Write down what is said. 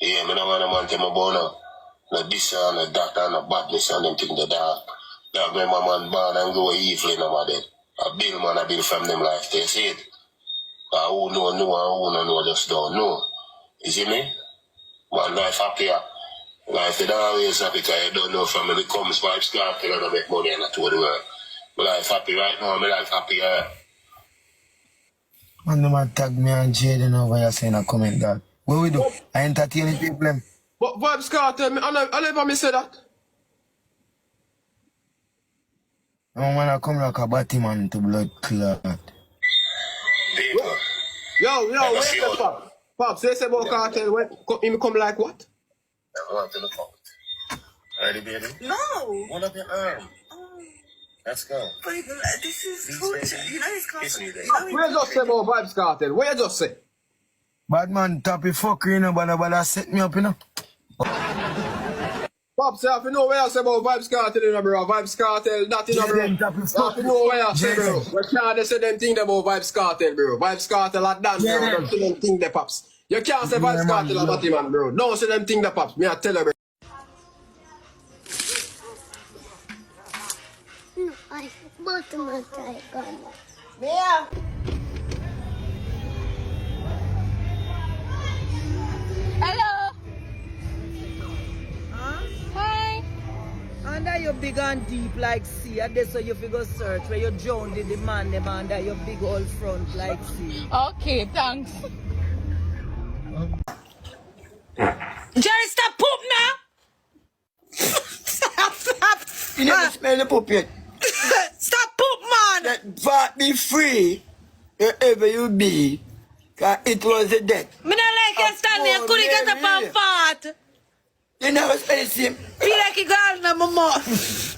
Yeah, I don't want a man tell me about no this and no that and no badness and them things that that when my man born and grow evil in them dead. I build man, I build from them life, they say it. Who know and who no know just don't know. You see me? Man, life happier. Life they don't always happy because you don't know from when it comes vibes cartel and I make money and I told the world. My life happy right now, my life happy. Man, no man tag me and Jaden over here saying a comment that. What we do? I entertain people them. But vibes cartel, I never me say that. No man I come like a batty man to blood clot. People. Yo, wait a pop. Pop, say about cartel, when come like what? I want to look out. Ready, baby? No. Hold up your arm. Oh, Let's go. but this is torture. You know it's Kiss me, constant. baby. Where you just say about vibes cartel? Where you just say? Bad man tappy fuck you know, but set me up, you know. Pop, say, if you know where you say about vibes cartel, you know, bro. Vibes cartel, that, you know, bro. If you know where you say, bro. We can't say them things about vibes cartel, bro. Vibes cartel are done, bro. Don't say them things, the pops. You can't say vibes cartel about him, man, bro. Don't say them things, the pops. Me, I tell you, bro. No, I bought my tiger. Yeah. Hello. Huh? Hi. Under your big and deep like sea, and that's so you figure search where you drowned in the man them under your big old front like sea. Okay, thanks. Jerry, stop poop now! Stop! You never smell the poop yet. Stop poop, man! That fat be free wherever you be. Cause it was a death. Me not like you stand there, couldn't get up and fart. You never smell the same. Feel like you got in my mouth.